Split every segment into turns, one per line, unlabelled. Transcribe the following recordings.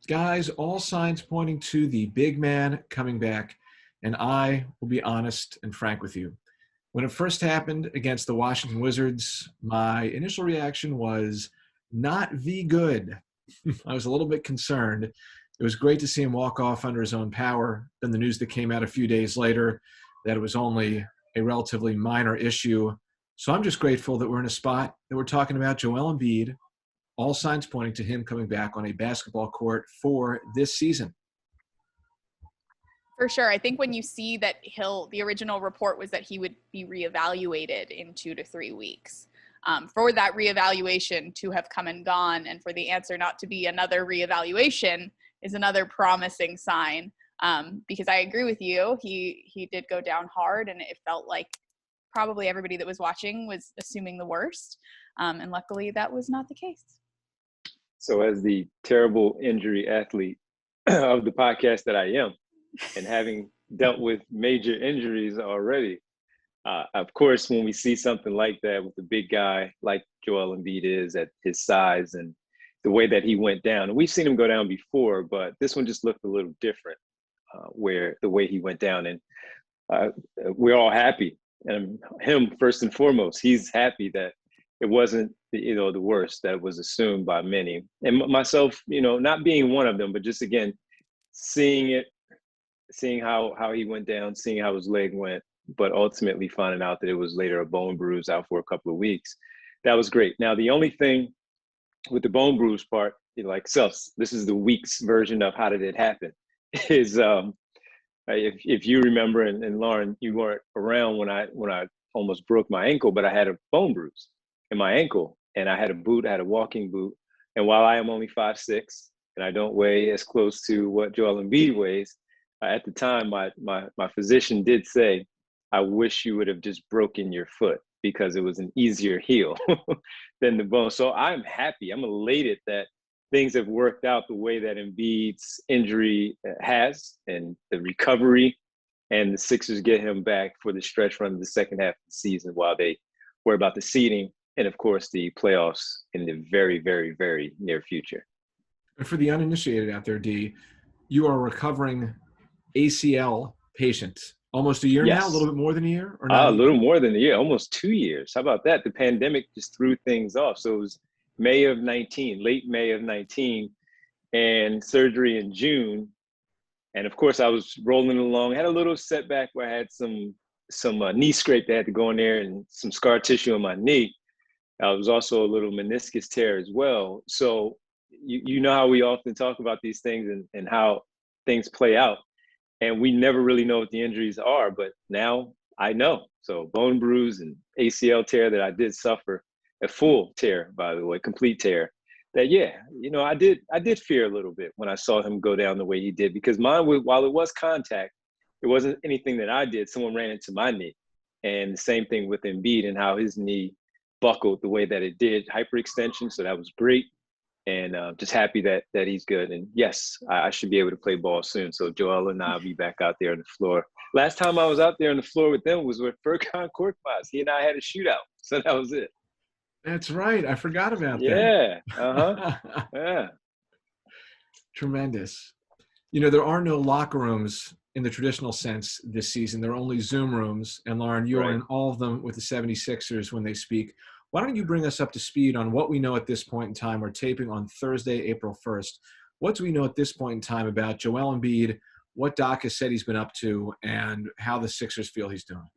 Guys, all signs pointing to the big man coming back, and I will be honest and frank with you. When it first happened against the Washington Wizards, my initial reaction was not good. I was a little bit concerned. It was great to see him walk off under his own power. Then the news that came out a few days later that it was only a relatively minor issue. So I'm just grateful that we're in a spot that we're talking about Joel Embiid, all signs pointing to him coming back on a basketball court for this season.
For sure. I think when you see that the original report was that he would be reevaluated in 2 to 3 weeks. For that reevaluation to have come and gone, and for the answer not to be another reevaluation is another promising sign. Because I agree with you, he did go down hard, and it felt like probably everybody that was watching was assuming the worst. And luckily that was not the case.
So as the terrible injury athlete of the podcast that I am, and having dealt with major injuries already, of course, when we see something like that with a big guy like Joel Embiid is at his size and the way that he went down, and we've seen him go down before, but this one just looked a little different, where the way he went down, and we're all happy. And him, first and foremost, he's happy that it wasn't, the worst that was assumed by many. And myself, not being one of them, but just, again, seeing how he went down, seeing how his leg went, but ultimately finding out that it was later a bone bruise out for a couple of weeks. That was great. Now, the only thing with the bone bruise part, this is the weeks version of how did it happen, is if you remember, and Lauren, you weren't around when I almost broke my ankle, but I had a bone bruise in my ankle, and I had a walking boot. And while I am only 5'6", and I don't weigh as close to what Joel Embiid weighs, at the time, my physician did say, I wish you would have just broken your foot because it was an easier heal than the bone. So I'm happy. I'm elated that things have worked out the way that Embiid's injury has, and the recovery, and the Sixers get him back for the stretch run of the second half of the season while they worry about the seeding and, of course, the playoffs in the very, very, very near future.
And for the uninitiated out there, D, you are a recovering ACL patient. Almost a year
Yes.
now, a little bit more than a year? Or
A little more than a year, almost 2 years. How about that? The pandemic just threw things off. So it was late May of 19, and surgery in June. And of course, I was rolling along, had a little setback where I had some knee scrape that had to go in there, and some scar tissue on my knee. I was also a little meniscus tear as well. So you know how we often talk about these things and how things play out. And we never really know what the injuries are, but now I know. So bone bruise and ACL tear that I did suffer, a full tear, by the way, complete tear. That, I did fear a little bit when I saw him go down the way he did, because mine, while it was contact, it wasn't anything that I did. Someone ran into my knee. And the same thing with Embiid and how his knee buckled the way that it did, hyperextension. So that was great. And just happy that he's good. And yes, I should be able to play ball soon. So Joel and I will be back out there on the floor. Last time I was out there on the floor with them was with Furkan Korkmaz. He and I had a shootout. So that was it.
That's right. I forgot about that.
Yeah. Uh-huh. Yeah.
Tremendous. There are no locker rooms in the traditional sense this season. There are only Zoom rooms. And Lauren, you are in all of them with the 76ers when they speak. Why don't you bring us up to speed on what we know at this point in time? We're taping on Thursday, April 1st. What do we know at this point in time about Joel Embiid, what Doc has said he's been up to, and how the Sixers feel he's doing?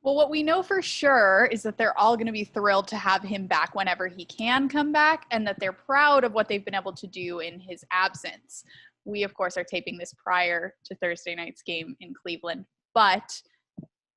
Well, what we know for sure is that they're all going to be thrilled to have him back whenever he can come back, and that they're proud of what they've been able to do in his absence. We, of course, are taping this prior to Thursday night's game in Cleveland, but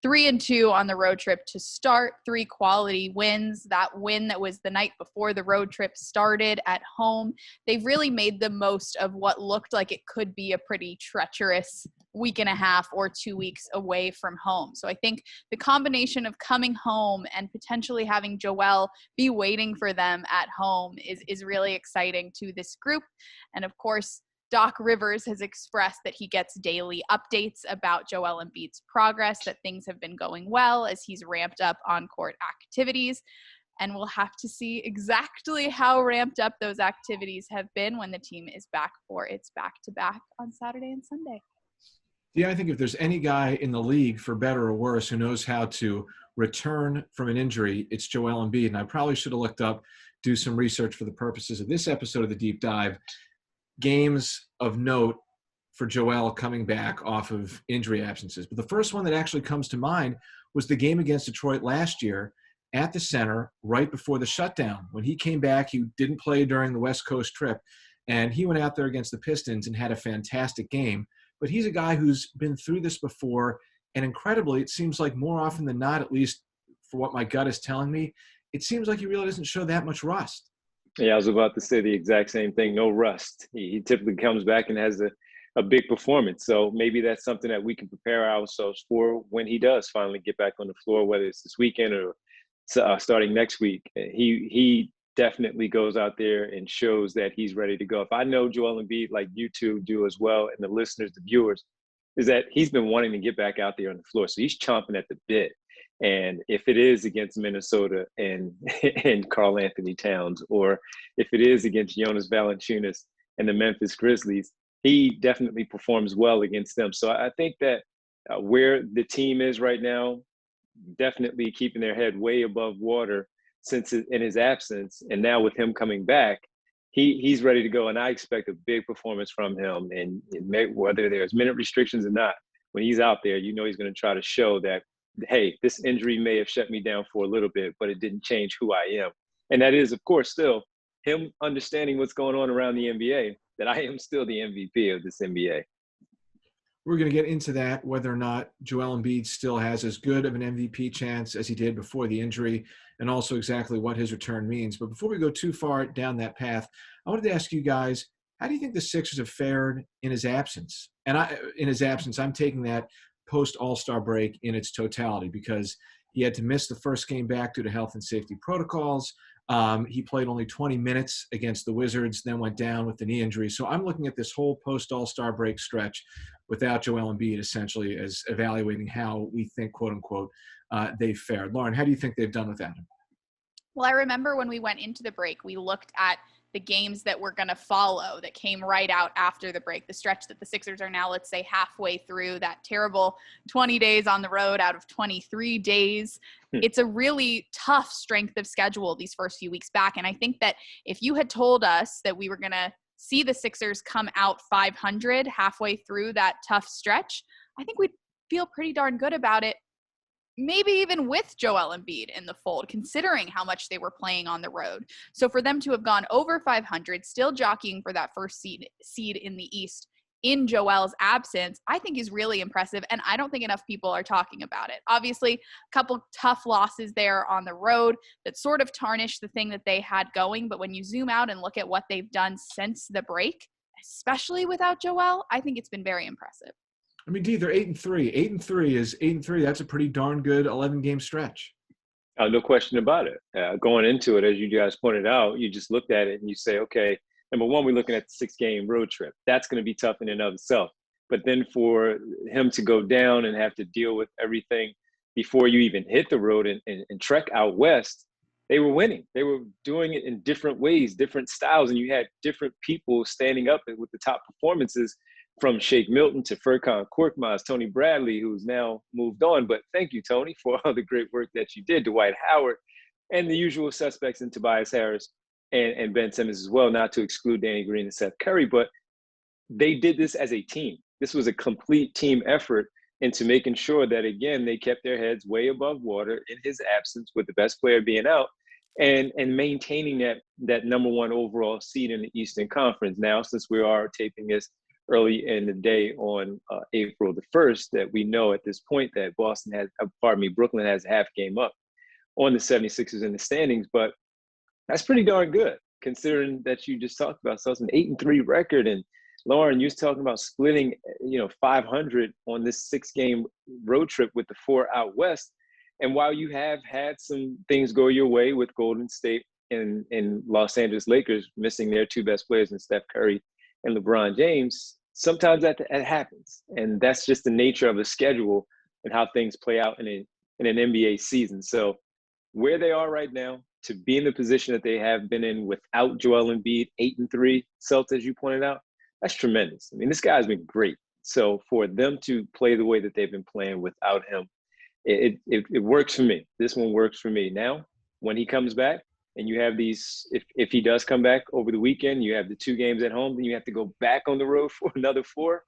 3-2 on the road trip to start, 3 quality wins. That win that was the night before the road trip started at home. They've really made the most of what looked like it could be a pretty treacherous week and a half or 2 weeks away from home. So I think the combination of coming home and potentially having Joel be waiting for them at home is really exciting to this group. And of course, Doc Rivers has expressed that he gets daily updates about Joel Embiid's progress, that things have been going well as he's ramped up on-court activities. And we'll have to see exactly how ramped up those activities have been when the team is back for its back-to-back on Saturday and Sunday.
Yeah, I think if there's any guy in the league, for better or worse, who knows how to return from an injury, it's Joel Embiid. And I probably should have looked up, do some research for the purposes of this episode of the Deep Dive, games of note for Joel coming back off of injury absences. But the first one that actually comes to mind was the game against Detroit last year at the center right before the shutdown. When he came back, he didn't play during the West Coast trip, and he went out there against the Pistons and had a fantastic game. But he's a guy who's been through this before, and incredibly, it seems like more often than not, at least for what my gut is telling me, it seems like he really doesn't show that much rust.
Yeah, I was about to say the exact same thing. No rust. He typically comes back and has a big performance. So maybe that's something that we can prepare ourselves for when he does finally get back on the floor, whether it's this weekend or starting next week. He definitely goes out there and shows that he's ready to go. If I know Joel Embiid, like you two do as well, and the listeners, the viewers, is that he's been wanting to get back out there on the floor. So he's chomping at the bit. And if it is against Minnesota and Karl Anthony Towns, or if it is against Jonas Valanciunas and the Memphis Grizzlies, he definitely performs well against them. So I think that where the team is right now, definitely keeping their head way above water since in his absence. And now with him coming back, he's ready to go. And I expect a big performance from him. And whether there's minute restrictions or not, when he's out there, you know he's going to try to show that, hey, this injury may have shut me down for a little bit, but it didn't change who I am. And that is, of course, still him understanding what's going on around the NBA, that I am still the MVP of this NBA.
We're going to get into that, whether or not Joel Embiid still has as good of an MVP chance as he did before the injury, and also exactly what his return means. But before we go too far down that path, I wanted to ask you guys, how do you think the Sixers have fared in his absence? And I'm taking that post-AllStar break in its totality, because he had to miss the first game back due to health and safety protocols. He played only 20 minutes against the Wizards, then went down with the knee injury. So I'm looking at this whole post-All-Star break stretch without Joel Embiid, essentially, as evaluating how we think, quote-unquote, they've fared. Lauren, how do you think they've done without him?
Well, I remember when we went into the break, we looked at the games that were going to follow that came right out after the break, the stretch that the Sixers are now, let's say, halfway through, that terrible 20 days on the road out of 23 days. It's a really tough strength of schedule these first few weeks back. And I think that if you had told us that we were going to see the Sixers come out 500 halfway through that tough stretch, I think we'd feel pretty darn good about it. Maybe even with Joel Embiid in the fold, considering how much they were playing on the road. So for them to have gone over 500, still jockeying for that first seed in the East in Joel's absence, I think is really impressive. And I don't think enough people are talking about it. Obviously, a couple tough losses there on the road that sort of tarnished the thing that they had going. But when you zoom out and look at what they've done since the break, especially without Joel, I think it's been very impressive.
I mean, Dee, they're 8-3. 8-3. That's a pretty darn good 11-game stretch.
No question about it. Going into it, as you guys pointed out, you just looked at it and you say, okay, number one, we're looking at the 6-game road trip. That's going to be tough in and of itself. But then for him to go down and have to deal with everything before you even hit the road and trek out west, they were winning. They were doing it in different ways, different styles, and you had different people standing up with the top performances, from Shake Milton to Furkan Korkmaz, Tony Bradley, who's now moved on. But thank you, Tony, for all the great work that you did, Dwight Howard, and the usual suspects in Tobias Harris and Ben Simmons as well, not to exclude Danny Green and Seth Curry. But they did this as a team. This was a complete team effort into making sure that, again, they kept their heads way above water in his absence, with the best player being out, and maintaining that number one overall seed in the Eastern Conference. Now, since we are taping this early in the day on April the 1st, that we know at this point that Brooklyn has a half game up on the 76ers in the standings. But that's pretty darn good, considering that you just talked about an 8-3 record. And Lauren, you was talking about splitting, 500 on this 6-game road trip with the 4 out west. And while you have had some things go your way with Golden State and Los Angeles Lakers missing their 2 best players in Steph Curry and LeBron James, sometimes that happens. And that's just the nature of the schedule and how things play out in an NBA season. So where they are right now, to be in the position that they have been in without Joel Embiid, 8-3, Celtics, as you pointed out, that's tremendous. I mean, this guy's been great. So for them to play the way that they've been playing without him, it works for me. This one works for me. Now, when he comes back, and you have these, if he does come back over the weekend, you have the 2 games at home, then you have to go back on the road for another 4.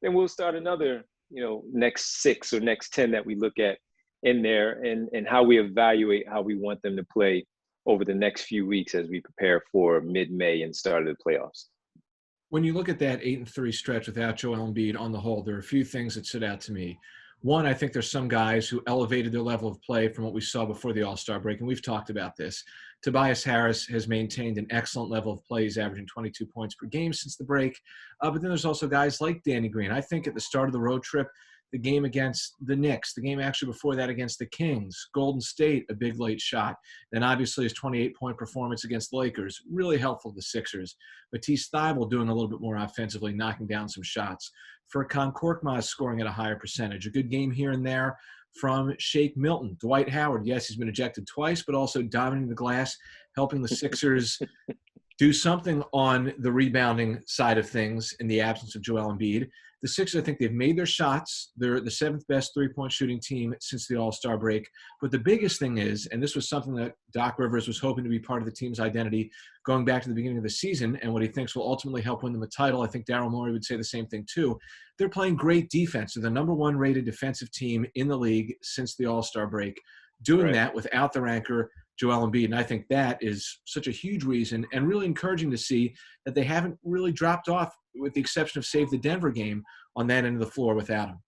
Then we'll start another, next 6 or next 10 that we look at in there, and how we evaluate how we want them to play over the next few weeks as we prepare for mid-May and start of the playoffs.
When you look at that 8-3 stretch without Joel Embiid on the whole, there are a few things that stood out to me. One, I think there's some guys who elevated their level of play from what we saw before the AllStar break, and we've talked about this. Tobias Harris has maintained an excellent level of play. He's averaging 22 points per game since the break. But then there's also guys like Danny Green. I think at the start of the road trip, the game against the Knicks, the game actually before that against the Kings, Golden State, a big late shot. Then obviously his 28-point performance against the Lakers, really helpful to the Sixers. Matisse Thybulle doing a little bit more offensively, knocking down some shots. Furkan Korkmaz scoring at a higher percentage. A good game here and there from Shake Milton. Dwight Howard, yes, he's been ejected twice, but also dominating the glass, helping the Sixers do something on the rebounding side of things in the absence of Joel Embiid. The Sixers, I think they've made their shots. They're the 7th best three-point shooting team since the All-Star break. But the biggest thing is, and this was something that Doc Rivers was hoping to be part of the team's identity going back to the beginning of the season, and what he thinks will ultimately help win them a title. I think Daryl Morey would say the same thing too. They're playing great defense. They're the number 1 rated defensive team in the league since the All-Star break. Doing that without their anchor, Joel Embiid. And I think that is such a huge reason and really encouraging to see that they haven't really dropped off, with the exception of save the Denver game, on that end of the floor without him.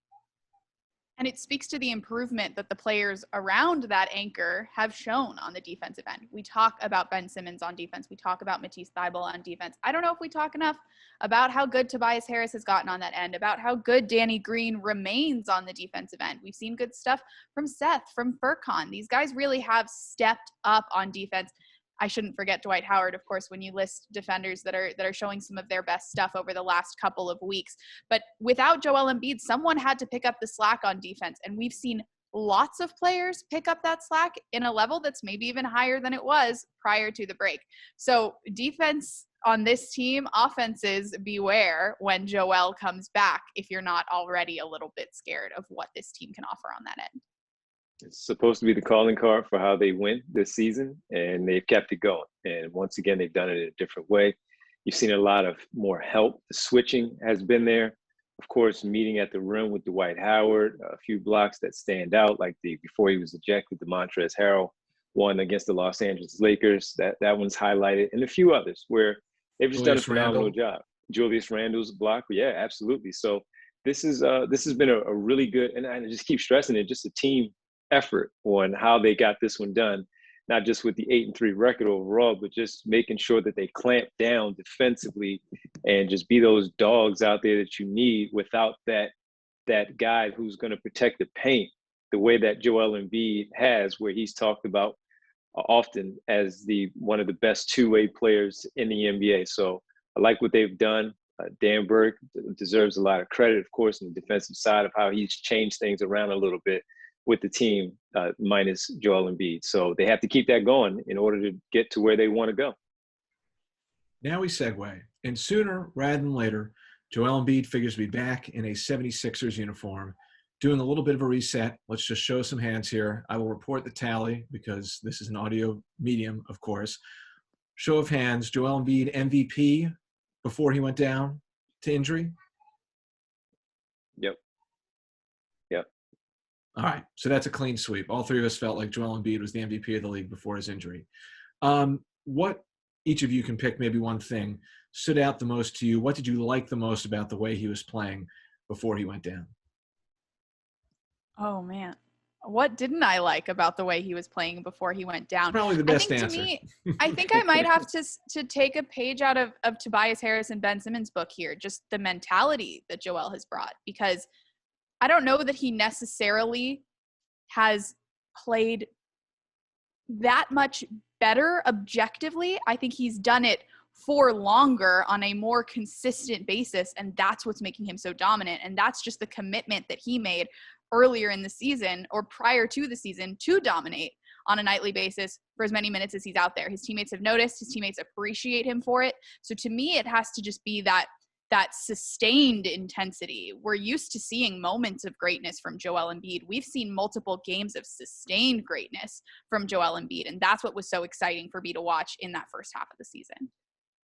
And it speaks to the improvement that the players around that anchor have shown on the defensive end. We talk about Ben Simmons on defense. We talk about Matisse Thybulle on defense. I don't know if we talk enough about how good Tobias Harris has gotten on that end, about how good Danny Green remains on the defensive end. We've seen good stuff from Seth, from Furkan. These guys really have stepped up on defense. I shouldn't forget Dwight Howard, of course, when you list defenders that are showing some of their best stuff over the last couple of weeks. But without Joel Embiid, someone had to pick up the slack on defense. And we've seen lots of players pick up that slack in a level that's maybe even higher than it was prior to the break. So defense on this team, offenses, beware when Joel comes back if you're not already a little bit scared of what this team can offer on that end.
It's supposed to be the calling card for how they win this season, and they've kept it going. And once again, they've done it in a different way. You've seen a lot of more help. The switching has been there. Of course, meeting at the rim with Dwight Howard, a few blocks that stand out, like before he was ejected, the Montrezl Harrell one against the Los Angeles Lakers. That one's highlighted, and a few others where they've just done a phenomenal job. Julius Randle's block, yeah, absolutely. So this has been a really good, and I just keep stressing it, just a team effort on how they got this one done, not just with the 8-3 record overall, but just making sure that they clamp down defensively and just be those dogs out there that you need without that guy who's going to protect the paint the way that Joel Embiid has, where he's talked about often as one of the best two-way players in the NBA. So I like what they've done. Dan Burke deserves a lot of credit, of course, on the defensive side of how he's changed things around a little bit with the team, minus Joel Embiid. So they have to keep that going in order to get to where they want to go.
Now we segue. And sooner rather than later, Joel Embiid figures to be back in a 76ers uniform, doing a little bit of a reset. Let's just show some hands here. I will report the tally because this is an audio medium, of course. Show of hands, Joel Embiid MVP before he went down to injury.
Yep.
All right, so that's a clean sweep. All three of us felt like Joel Embiid was the MVP of the league before his injury. What each of you can pick, maybe one thing, stood out the most to you? What did you like the most about the way he was playing before he went down?
Oh, man. What didn't I like about the way he was playing before he went down?
Probably the best answer.
To me, I think I might have to take a page out of Tobias Harris and Ben Simmons' book here, just the mentality that Joel has brought, because I don't know that he necessarily has played that much better objectively. I think he's done it for longer on a more consistent basis, and that's what's making him so dominant. And that's just the commitment that he made earlier in the season or prior to the season to dominate on a nightly basis for as many minutes as he's out there. His teammates have noticed. His teammates appreciate him for it. So to me, it has to just be that sustained intensity. We're used to seeing moments of greatness from Joel Embiid. We've seen multiple games of sustained greatness from Joel Embiid, and that's what was so exciting for me to watch in that first half of the season.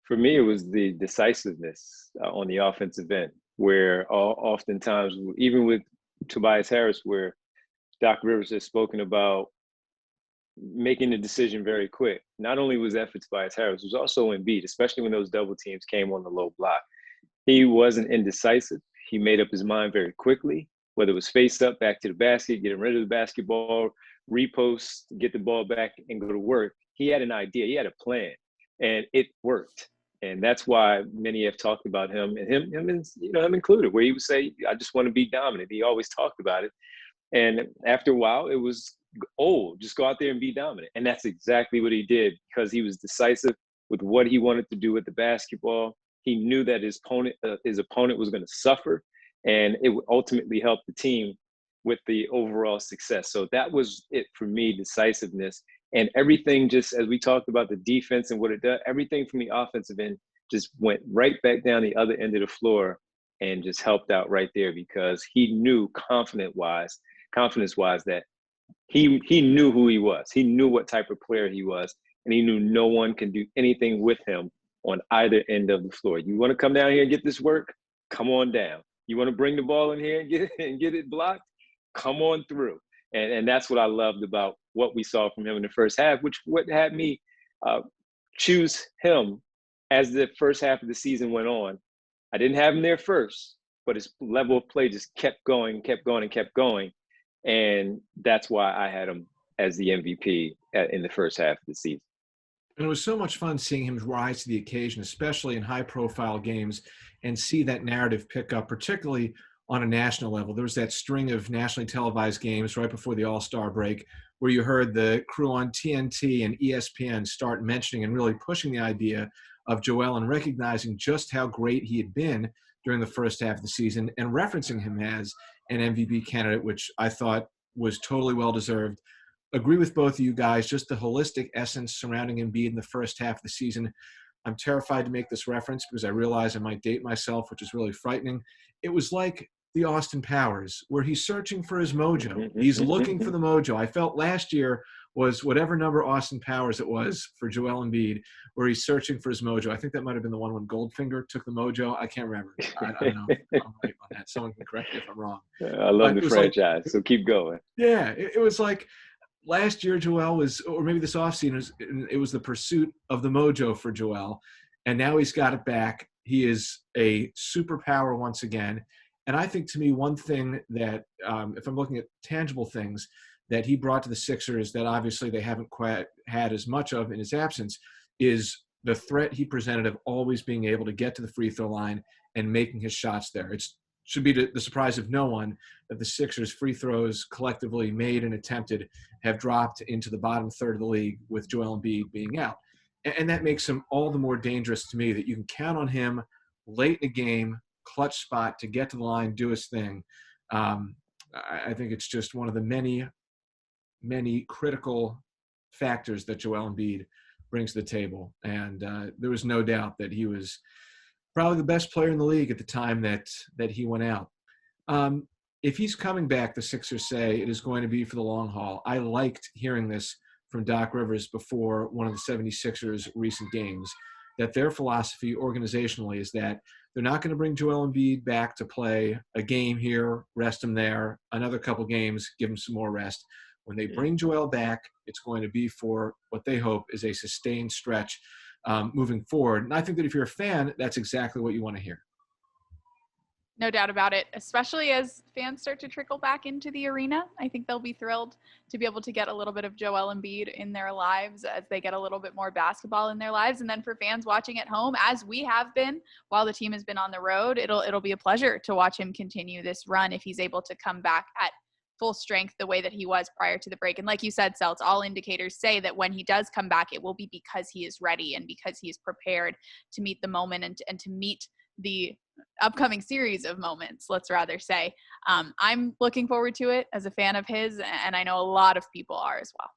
For me, it was the decisiveness on the offensive end, where oftentimes, even with Tobias Harris, where Doc Rivers has spoken about making the decision very quick. Not only was that for Tobias Harris, it was also Embiid, especially when those double teams came on the low block. He wasn't indecisive. He made up his mind very quickly, whether it was face up, back to the basket, getting rid of the basketball, repost, get the ball back and go to work. He had an idea. He had a plan, and it worked. And that's why many have talked about him, and him included, where he would say, I just want to be dominant. He always talked about it. And after a while, it was just go out there and be dominant. And that's exactly what he did, because he was decisive with what he wanted to do with the basketball. He knew that his opponent was going to suffer, and it would ultimately help the team with the overall success. So that was it for me, decisiveness. And everything, just as we talked about the defense and what it does, everything from the offensive end just went right back down the other end of the floor and just helped out right there, because he knew confidence-wise that he knew who he was. He knew what type of player he was, and he knew no one can do anything with him on either end of the floor. You want to come down here and get this work? Come on down. You want to bring the ball in here and get it blocked? Come on through. And that's what I loved about what we saw from him in the first half, which what had me choose him as the first half of the season went on. I didn't have him there first, but his level of play just kept going. And that's why I had him as the MVP in the first half of the season.
And it was so much fun seeing him rise to the occasion, especially in high-profile games, and see that narrative pick up, particularly on a national level. There was that string of nationally televised games right before the All-Star break where you heard the crew on TNT and ESPN start mentioning and really pushing the idea of Joel and recognizing just how great he had been during the first half of the season and referencing him as an MVP candidate, which I thought was totally well-deserved. Agree with both of you guys, just the holistic essence surrounding Embiid in the first half of the season. I'm terrified to make this reference because I realize I might date myself, which is really frightening. It was like the Austin Powers, where he's searching for his mojo. He's looking for the mojo. I felt last year was whatever number Austin Powers it was for Joel Embiid, where he's searching for his mojo. I think that might have been the one when Goldfinger took the mojo. I can't remember. I don't know if I'm right on that. Someone can correct me if I'm wrong.
I love the franchise, so keep going.
Yeah, it was like last year Joel was, or maybe this offseason, it was the pursuit of the mojo for Joel, and now he's got it back. He is a superpower once again. And I think, to me, one thing that, if I'm looking at tangible things that he brought to the Sixers that obviously they haven't quite had as much of in his absence, is the threat he presented of always being able to get to the free throw line and making his shots there. It should be the surprise of no one that the Sixers' free throws collectively made and attempted have dropped into the bottom third of the league with Joel Embiid being out. And that makes him all the more dangerous to me, that you can count on him late in the game, clutch spot to get to the line, do his thing. I think it's just one of the many, many critical factors that Joel Embiid brings to the table. And there was no doubt that he was probably the best player in the league at the time that he went out. If he's coming back, the Sixers say it is going to be for the long haul. I liked hearing this from Doc Rivers before one of the 76ers' recent games, that their philosophy organizationally is that they're not going to bring Joel Embiid back to play a game here, rest him there, another couple games, give him some more rest. When they bring Joel back, it's going to be for what they hope is a sustained stretch moving forward. And I think that if you're a fan, that's exactly what you want to hear.
No doubt about it, especially as fans start to trickle back into the arena. I think they'll be thrilled to be able to get a little bit of Joel Embiid in their lives as they get a little bit more basketball in their lives. And then for fans watching at home, as we have been while the team has been on the road, it'll be a pleasure to watch him continue this run if he's able to come back at full strength the way that he was prior to the break. And like you said, Seltz, all indicators say that when he does come back, it will be because he is ready and because he is prepared to meet the moment and to meet the upcoming series of moments, let's rather say. I'm looking forward to it as a fan of his, and I know a lot of people are as well.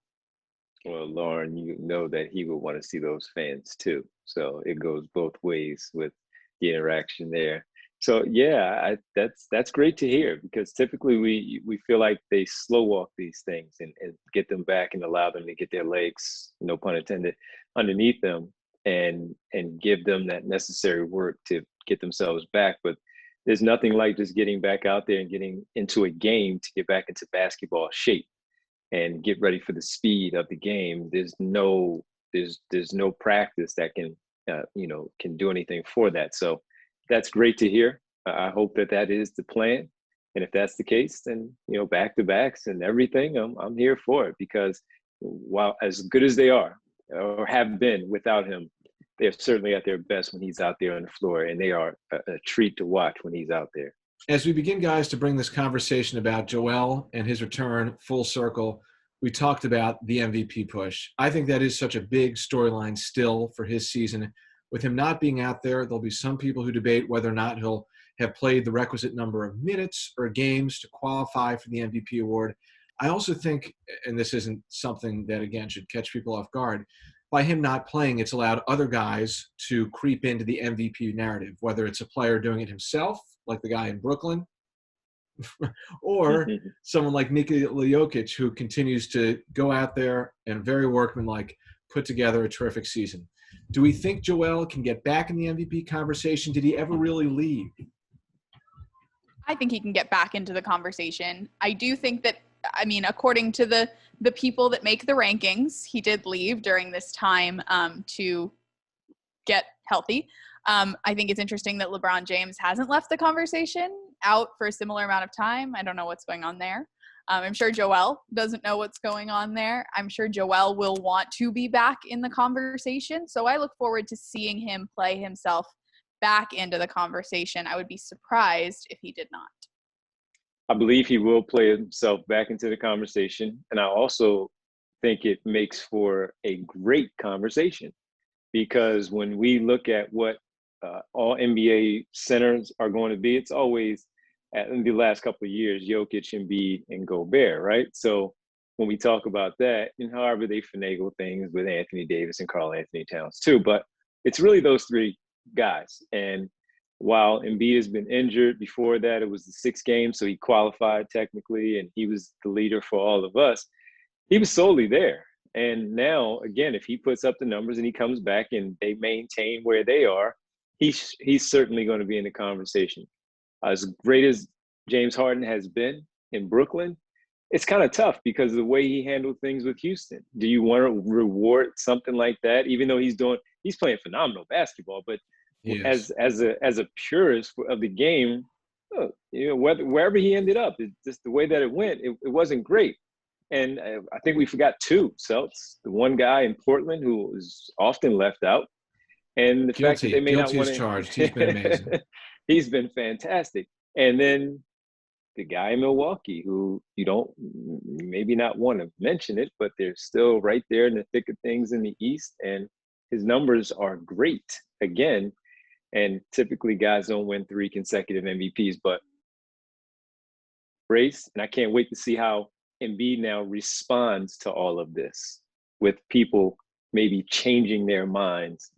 Well, Lauren, you know that he would want to see those fans too. So it goes both ways with the interaction there. So yeah, that's great to hear because typically we feel like they slow walk these things and get them back and allow them to get their legs, no pun intended, underneath them and give them that necessary work to get themselves back. But there's nothing like just getting back out there and getting into a game to get back into basketball shape and get ready for the speed of the game. There's no practice that can can do anything for that. So that's great to hear. I hope that is the plan. And if that's the case, then back to backs and everything, I'm here for it because while as good as they are or have been without him, they're certainly at their best when he's out there on the floor, and they are a treat to watch when he's out there.
As we begin, guys, to bring this conversation about Joel and his return full circle, we talked about the MVP push. I think that is such a big storyline still for his season. With him not being out there, there'll be some people who debate whether or not he'll have played the requisite number of minutes or games to qualify for the MVP award. I also think, and this isn't something that, again, should catch people off guard, by him not playing, it's allowed other guys to creep into the MVP narrative, whether it's a player doing it himself, like the guy in Brooklyn, or someone like Nikola Jokic, who continues to go out there and very workmanlike put together a terrific season. Do we think Joel can get back in the MVP conversation? Did he ever really leave?
I think he can get back into the conversation. I do think that, according to the people that make the rankings, he did leave during this time to get healthy. I think it's interesting that LeBron James hasn't left the conversation out for a similar amount of time. I don't know what's going on there. I'm sure Joel doesn't know what's going on there. I'm sure Joel will want to be back in the conversation. So I look forward to seeing him play himself back into the conversation. I would be surprised if he did not.
I believe he will play himself back into the conversation. And I also think it makes for a great conversation because when we look at what all NBA centers are going to be, it's always in the last couple of years, Jokic, Embiid, and Gobert, right? So when we talk about that, and however they finagle things with Anthony Davis and Karl Anthony Towns too, but it's really those three guys. And while Embiid has been injured before that, it was the 6 games, so he qualified technically, and he was the leader for all of us. He was solely there. And now, again, if he puts up the numbers and he comes back and they maintain where they are, he's certainly going to be in the conversation. As great as James Harden has been in Brooklyn, it's kind of tough because of the way he handled things with Houston. Do you want to reward something like that, even though he's playing phenomenal basketball, but
Yes.
as a purist of the game, wherever he ended up, it's just the way that it went, it wasn't great. And I think we forgot two, Seltz, the one guy in Portland who was often left out. And the fact that they may not want to.
Charged. He's been amazing.
He's been fantastic. And then the guy in Milwaukee who you don't maybe not want to mention it, but they're still right there in the thick of things in the East. And his numbers are great again. And typically guys don't win 3 consecutive MVPs, but race. And I can't wait to see how Embiid now responds to all of this with people maybe changing their minds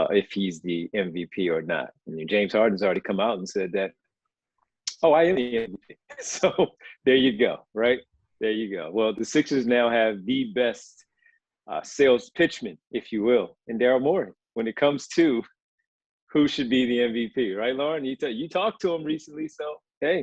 if he's the MVP or not. I mean, James Harden's already come out and said that, oh, I am the MVP. So there you go, right? There you go. Well, the Sixers now have the best sales pitchman, if you will, in Daryl Morey when it comes to who should be the MVP, right, Lauren? You talked to him recently, so hey.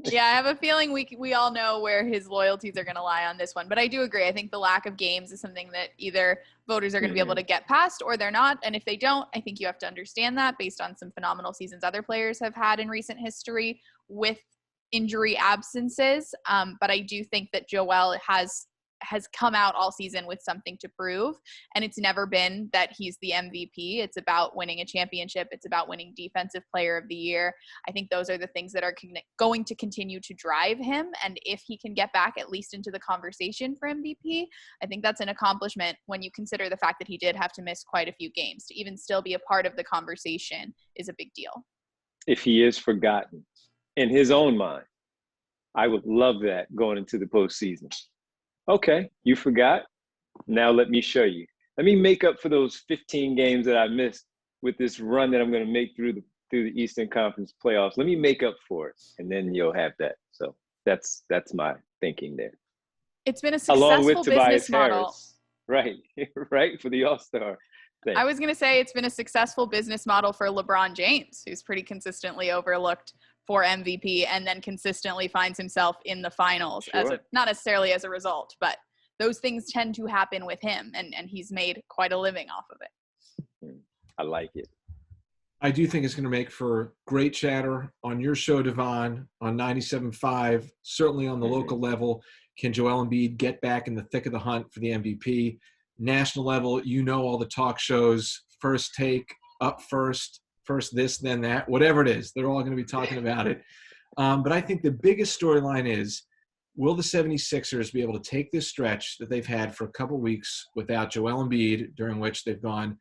Yeah, I have a feeling we all know where his loyalties are going to lie on this one. But I do agree. I think the lack of games is something that either voters are going to be able to get past or they're not. And if they don't, I think you have to understand that based on some phenomenal seasons other players have had in recent history with injury absences. But I do think that Joel has come out all season with something to prove. And it's never been that he's the MVP. It's about winning a championship. It's about winning Defensive Player of the Year. I think those are the things that are going to continue to drive him. And if he can get back at least into the conversation for MVP, I think that's an accomplishment when you consider the fact that he did have to miss quite a few games. To even still be a part of the conversation is a big deal.
If he is forgotten in his own mind, I would love that going into the postseason. Okay, you forgot. Now let me show you. Let me make up for those 15 games that I missed with this run that I'm going to make through the Eastern Conference playoffs. Let me make up for it, and then you'll have that. So that's my thinking there.
It's been a
Along with
successful business
Tobias
model.
Harris, right, right, for the AllStar thing.
I was going to say it's been a successful business model for LeBron James, who's pretty consistently overlooked for MVP and then consistently finds himself in the finals
Sure.
not necessarily as a result, but those things tend to happen with him, and he's made quite a living off of it.
I like it.
I do think it's going to make for great chatter on your show, Devon, on 97.5, certainly on the local level. Can Joel Embiid get back in the thick of the hunt for the MVP? National level, you know, all the talk shows, First Take, Up First this, then that, whatever it is. They're all going to be talking about it. But I think the biggest storyline is, will the 76ers be able to take this stretch that they've had for a couple weeks without Joel Embiid, during which they've gone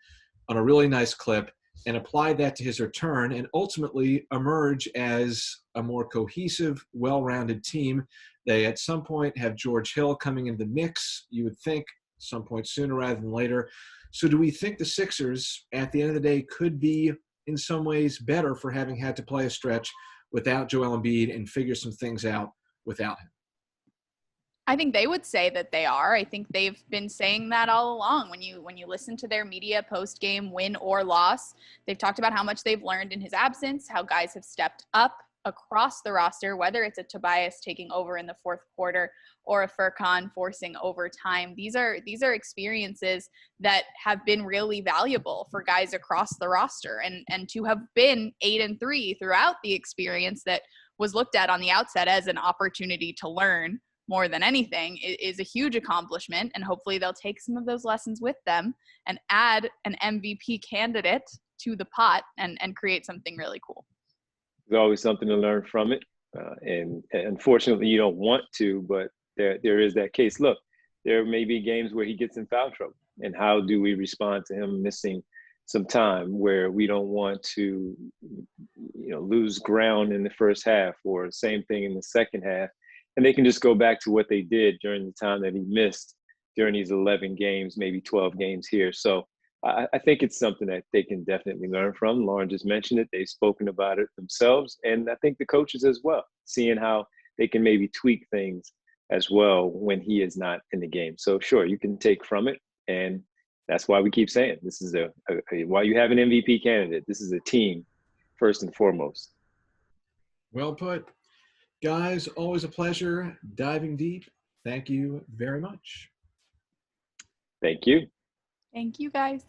on a really nice clip, and apply that to his return and ultimately emerge as a more cohesive, well-rounded team? They at some point have George Hill coming into the mix, you would think, some point sooner rather than later. So do we think the Sixers, at the end of the day, could be in some ways better for having had to play a stretch without Joel Embiid and figure some things out without him?
I think they would say that they are. I think they've been saying that all along. When you listen to their media post-game, win or loss, they've talked about how much they've learned in his absence, how guys have stepped up across the roster, whether it's a Tobias taking over in the fourth quarter or a Furkan forcing overtime. These are experiences that have been really valuable for guys across the roster, and to have been 8-3 throughout the experience that was looked at on the outset as an opportunity to learn more than anything is a huge accomplishment. And hopefully they'll take some of those lessons with them and add an MVP candidate to the pot and create something really cool.
There's always something to learn from it. And unfortunately you don't want to, but there is that case. Look, there may be games where he gets in foul trouble, and how do we respond to him missing some time, where we don't want to, lose ground in the first half, or same thing in the second half. And they can just go back to what they did during the time that he missed during these 11 games, maybe 12 games here. So I think it's something that they can definitely learn from. Lauren just mentioned it. They've spoken about it themselves. And I think the coaches as well, seeing how they can maybe tweak things as well when he is not in the game. So sure, you can take from it. And that's why we keep saying this is while you have an MVP candidate, this is a team first and foremost.
Well put. Guys, always a pleasure diving deep. Thank you very much.
Thank you.
Thank you, guys.